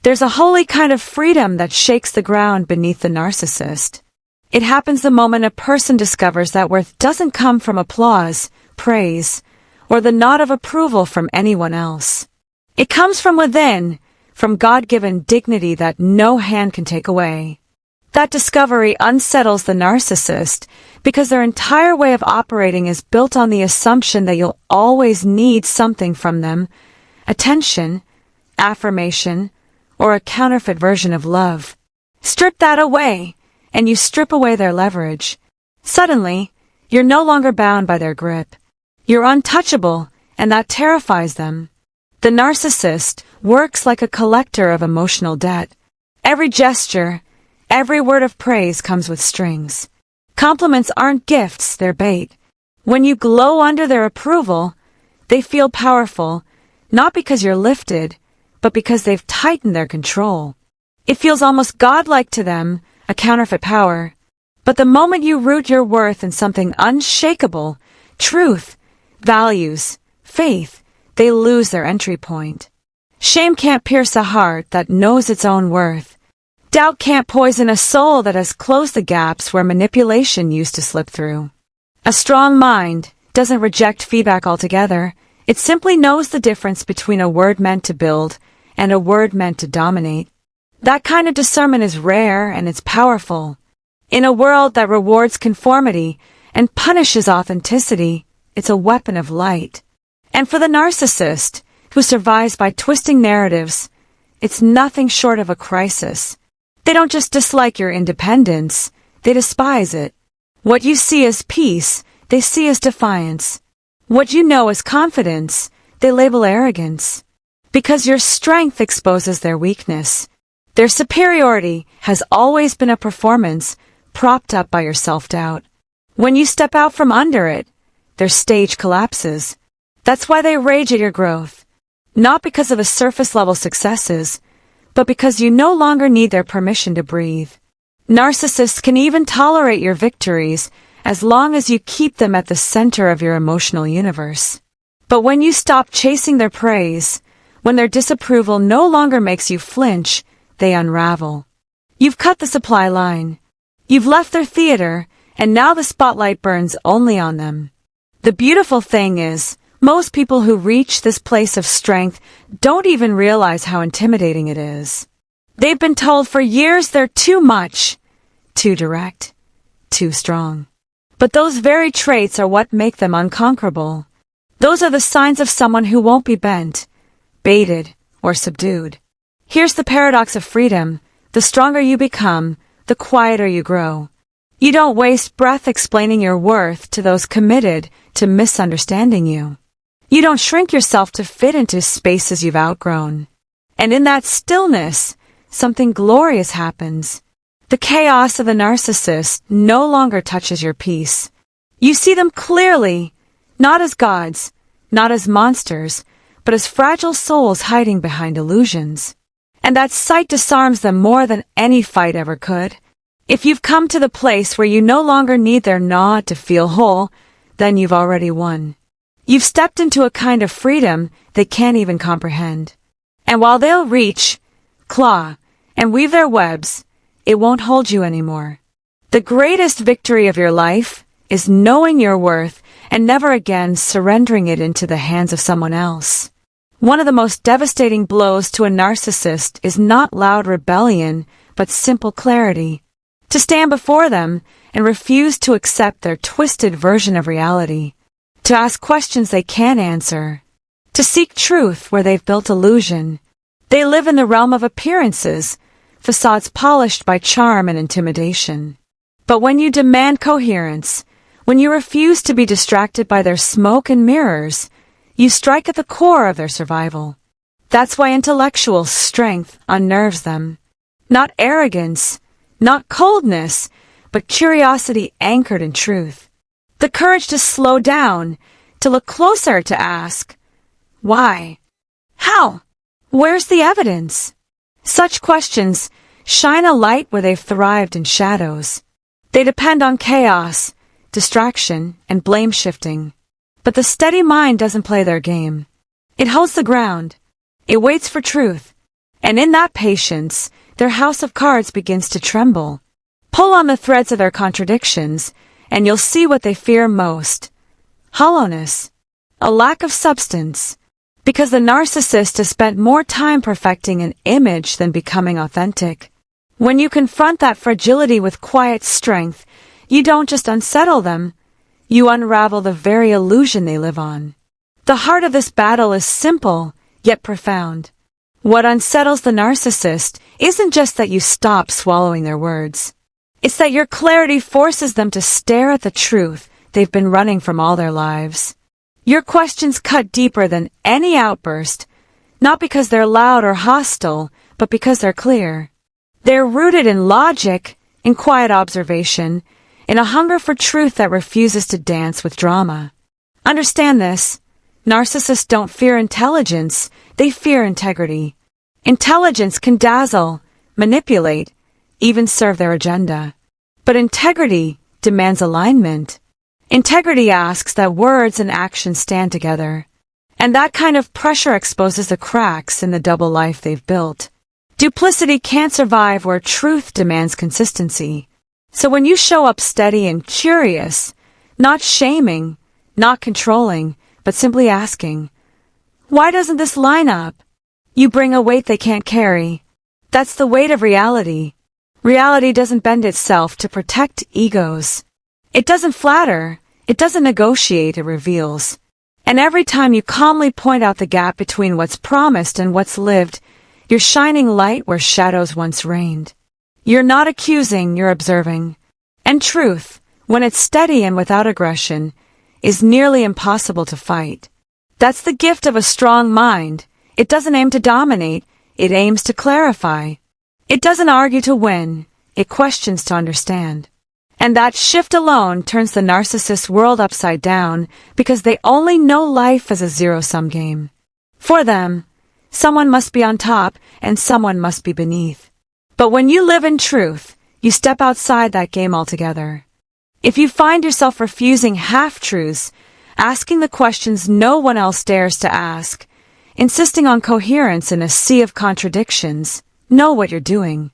There's a holy kind of freedom that shakes the ground beneath the narcissist. It happens the moment a person discovers that worth doesn't come from applause, praise, or the nod of approval from anyone else. It comes from within, from God-given dignity that no hand can take away. That discovery unsettles the narcissist because their entire way of operating is built on the assumption that you'll always need something from them: attention, affirmation, or a counterfeit version of love. Strip that away, and you strip away their leverage. Suddenly, you're no longer bound by their grip. You're untouchable, and that terrifies them. The narcissist works like a collector of emotional debt. Every gesture, every word of praise comes with strings. Compliments aren't gifts, they're bait. When you glow under their approval, they feel powerful, not because you're lifted, but because they've tightened their control. It feels almost godlike to them, a counterfeit power. But the moment you root your worth in something unshakable, truth, values, faith, they lose their entry point. Shame can't pierce a heart that knows its own worth. Doubt can't poison a soul that has closed the gaps where manipulation used to slip through. A strong mind doesn't reject feedback altogether. It simply knows the difference between a word meant to build and a word meant to dominate. That kind of discernment is rare and it's powerful. In a world that rewards conformity and punishes authenticity, it's a weapon of light. And for the narcissist, who survives by twisting narratives, it's nothing short of a crisis. They don't just dislike your independence, they despise it. What you see as peace, they see as defiance. What you know as confidence, they label arrogance. Because your strength exposes their weakness. Their superiority has always been a performance propped up by your self-doubt. When you step out from under it, their stage collapses. That's why they rage at your growth. Not because of the surface-level successes, but because you no longer need their permission to breathe. Narcissists can even tolerate your victories as long as you keep them at the center of your emotional universe. But when you stop chasing their praise, when their disapproval no longer makes you flinch, they unravel. You've cut the supply line. You've left their theater, and now the spotlight burns only on them. The beautiful thing is, most people who reach this place of strength don't even realize how intimidating it is. They've been told for years they're too much, too direct, too strong. But those very traits are what make them unconquerable. Those are the signs of someone who won't be bent, baited, or subdued. Here's the paradox of freedom. The stronger you become, the quieter you grow. You don't waste breath explaining your worth to those committed to misunderstanding you. You don't shrink yourself to fit into spaces you've outgrown. And in that stillness, something glorious happens. The chaos of the narcissist no longer touches your peace. You see them clearly, not as gods, not as monsters, but as fragile souls hiding behind illusions. And that sight disarms them more than any fight ever could. If you've come to the place where you no longer need their nod to feel whole, then you've already won. You've stepped into a kind of freedom they can't even comprehend. And while they'll reach, claw, and weave their webs, it won't hold you anymore. The greatest victory of your life is knowing your worth and never again surrendering it into the hands of someone else. One of the most devastating blows to a narcissist is not loud rebellion, but simple clarity. To stand before them and refuse to accept their twisted version of reality. To ask questions they can't answer. To seek truth where they've built illusion. They live in the realm of appearances, facades polished by charm and intimidation. But when you demand coherence, when you refuse to be distracted by their smoke and mirrors, you strike at the core of their survival. That's why intellectual strength unnerves them. Not arrogance, not coldness, but curiosity anchored in truth. The courage to slow down, to look closer, to ask, why? How? Where's the evidence? Such questions shine a light where they've thrived in shadows. They depend on chaos, distraction, and blame shifting. But the steady mind doesn't play their game. It holds the ground. It waits for truth. And in that patience, their house of cards begins to tremble. Pull on the threads of their contradictions, and you'll see what they fear most. Hollowness. A lack of substance. Because the narcissist has spent more time perfecting an image than becoming authentic. When you confront that fragility with quiet strength, you don't just unsettle them, you unravel the very illusion they live on. The heart of this battle is simple, yet profound. What unsettles the narcissist isn't just that you stop swallowing their words. It's that your clarity forces them to stare at the truth they've been running from all their lives. Your questions cut deeper than any outburst, not because they're loud or hostile, but because they're clear. They're rooted in logic, in quiet observation, in a hunger for truth that refuses to dance with drama. Understand this. Narcissists don't fear intelligence, they fear integrity. Intelligence can dazzle, manipulate, even serve their agenda. But integrity demands alignment. Integrity asks that words and actions stand together. And that kind of pressure exposes the cracks in the double life they've built. Duplicity can't survive where truth demands consistency. So when you show up steady and curious, not shaming, not controlling, but simply asking, why doesn't this line up? You bring a weight they can't carry. That's the weight of reality. Reality doesn't bend itself to protect egos. It doesn't flatter. It doesn't negotiate, it reveals. And every time you calmly point out the gap between what's promised and what's lived, you're shining light where shadows once reigned. You're not accusing, you're observing. And truth, when it's steady and without aggression, is nearly impossible to fight. That's the gift of a strong mind. It doesn't aim to dominate, it aims to clarify. It doesn't argue to win, it questions to understand. And that shift alone turns the narcissist's world upside down because they only know life as a zero-sum game. For them, someone must be on top and someone must be beneath. But when you live in truth, you step outside that game altogether. If you find yourself refusing half-truths, asking the questions no one else dares to ask, insisting on coherence in a sea of contradictions, know what you're doing.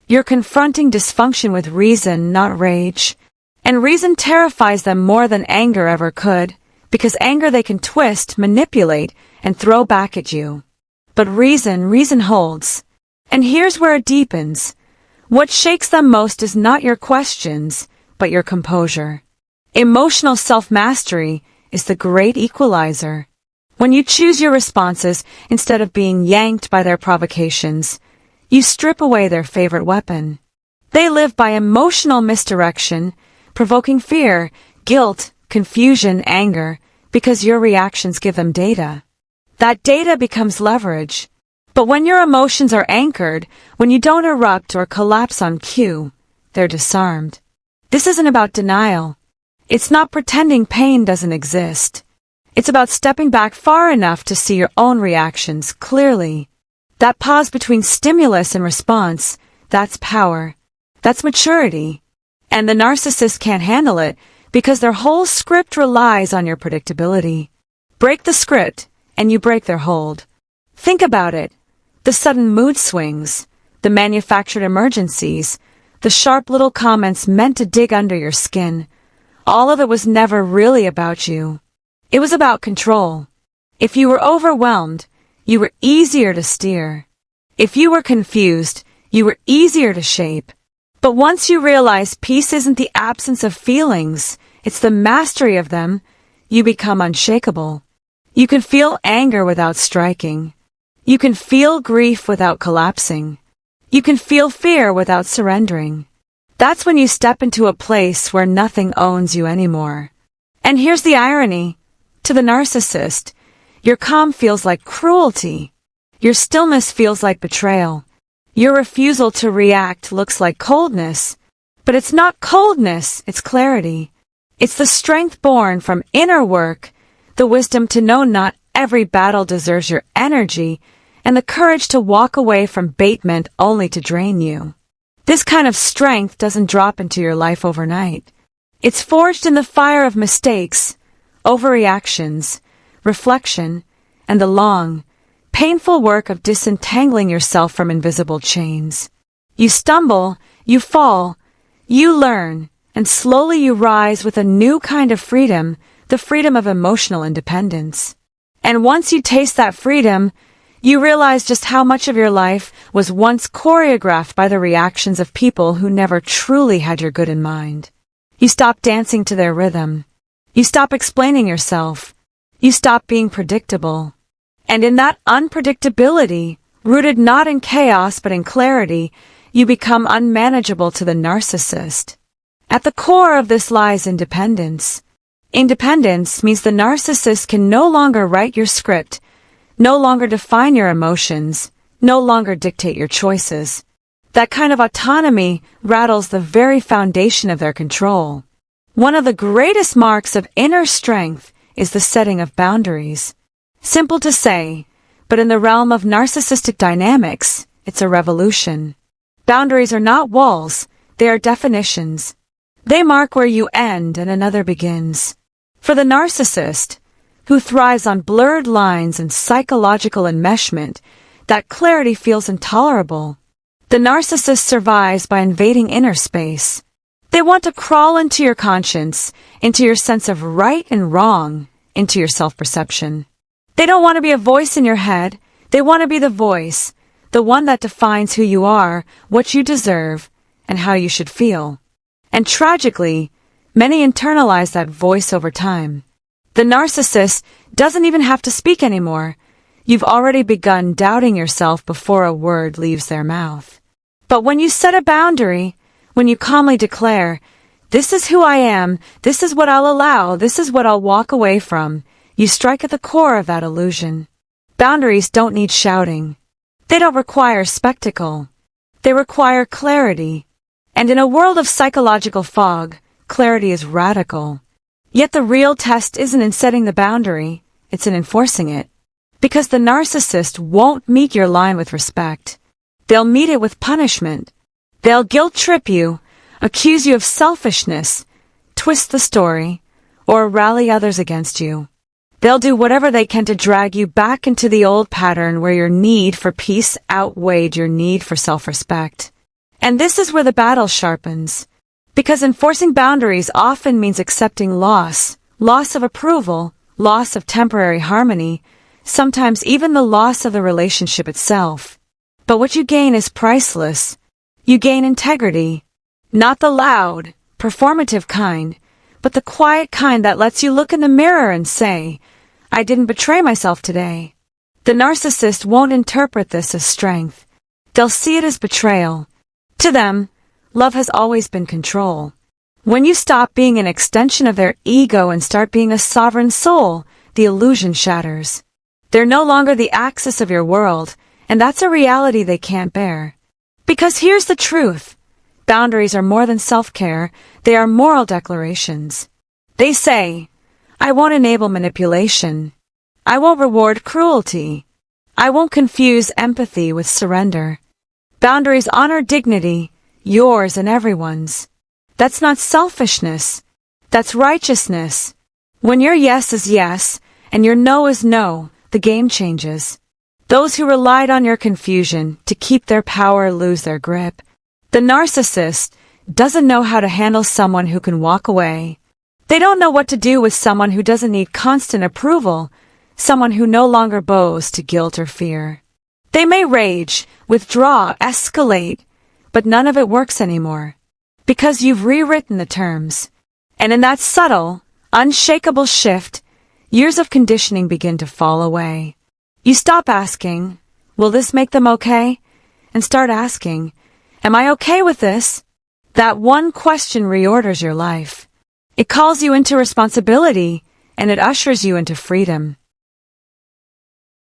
You're confronting dysfunction with reason, not rage. And reason terrifies them more than anger ever could, because anger they can twist, manipulate, and throw back at you. But reason holds. And here's where it deepens. What shakes them most is not your questions, but your composure. Emotional self-mastery is the great equalizer. When you choose your responses instead of being yanked by their provocations, you strip away their favorite weapon. They live by emotional misdirection, provoking fear, guilt, confusion, anger, because your reactions give them data. That data becomes leverage. But when your emotions are anchored, when you don't erupt or collapse on cue, they're disarmed. This isn't about denial. It's not pretending pain doesn't exist. It's about stepping back far enough to see your own reactions clearly. That pause between stimulus and response, that's power. That's maturity. And the narcissist can't handle it because their whole script relies on your predictability. Break the script, and you break their hold. Think about it. The sudden mood swings, the manufactured emergencies, the sharp little comments meant to dig under your skin. All of it was never really about you. It was about control. If you were overwhelmed, you were easier to steer. If you were confused, you were easier to shape. But once you realize peace isn't the absence of feelings, it's the mastery of them, you become unshakable. You can feel anger without striking. You can feel grief without collapsing. You can feel fear without surrendering. That's when you step into a place where nothing owns you anymore. And here's the irony. To the narcissist, your calm feels like cruelty. Your stillness feels like betrayal. Your refusal to react looks like coldness. But it's not coldness, it's clarity. It's the strength born from inner work, the wisdom to know not every battle deserves your energy, and the courage to walk away from bait meant only to drain you. This kind of strength doesn't drop into your life overnight. It's forged in the fire of mistakes, overreactions, reflection, and the long, painful work of disentangling yourself from invisible chains. You stumble, you fall, you learn, and slowly you rise with a new kind of freedom, the freedom of emotional independence. And once you taste that freedom, you realize just how much of your life was once choreographed by the reactions of people who never truly had your good in mind. You stop dancing to their rhythm. You stop explaining yourself. You stop being predictable. And in that unpredictability, rooted not in chaos but in clarity, you become unmanageable to the narcissist. At the core of this lies independence. Independence means the narcissist can no longer write your script, no longer define your emotions, no longer dictate your choices. That kind of autonomy rattles the very foundation of their control. One of the greatest marks of inner strength is the setting of boundaries. Simple to say, but in the realm of narcissistic dynamics, it's a revolution. Boundaries are not walls, they are definitions. They mark where you end and another begins. For the narcissist, who thrives on blurred lines and psychological enmeshment, that clarity feels intolerable. The narcissist survives by invading inner space. They want to crawl into your conscience, into your sense of right and wrong, into your self-perception. They don't want to be a voice in your head. They want to be the voice, the one that defines who you are, what you deserve, and how you should feel. And tragically, many internalize that voice over time. The narcissist doesn't even have to speak anymore. You've already begun doubting yourself before a word leaves their mouth. But when you set a boundary, when you calmly declare, "This is who I am, this is what I'll allow, this is what I'll walk away from," you strike at the core of that illusion. Boundaries don't need shouting. They don't require spectacle. They require clarity. And in a world of psychological fog, clarity is radical. Yet the real test isn't in setting the boundary, it's in enforcing it. Because the narcissist won't meet your line with respect. They'll meet it with punishment. They'll guilt-trip you, accuse you of selfishness, twist the story, or rally others against you. They'll do whatever they can to drag you back into the old pattern where your need for peace outweighed your need for self-respect. And this is where the battle sharpens. Because enforcing boundaries often means accepting loss, loss of approval, loss of temporary harmony, sometimes even the loss of the relationship itself. But what you gain is priceless. You gain integrity. Not the loud, performative kind, but the quiet kind that lets you look in the mirror and say, "I didn't betray myself today." The narcissist won't interpret this as strength. They'll see it as betrayal. To them, love has always been control. When you stop being an extension of their ego and start being a sovereign soul, the illusion shatters. They're no longer the axis of your world, and that's a reality they can't bear. Because here's the truth. Boundaries are more than self-care, they are moral declarations. They say, "I won't enable manipulation. I won't reward cruelty. I won't confuse empathy with surrender." Boundaries honor dignity, yours and everyone's. That's not selfishness. That's righteousness. When your yes is yes, and your no is no, the game changes. Those who relied on your confusion to keep their power lose their grip. The narcissist doesn't know how to handle someone who can walk away. They don't know what to do with someone who doesn't need constant approval, someone who no longer bows to guilt or fear. They may rage, withdraw, escalate, but none of it works anymore. Because you've rewritten the terms. And in that subtle, unshakable shift, years of conditioning begin to fall away. You stop asking, "Will this make them okay?" and start asking, "Am I okay with this?" That one question reorders your life. It calls you into responsibility, and it ushers you into freedom.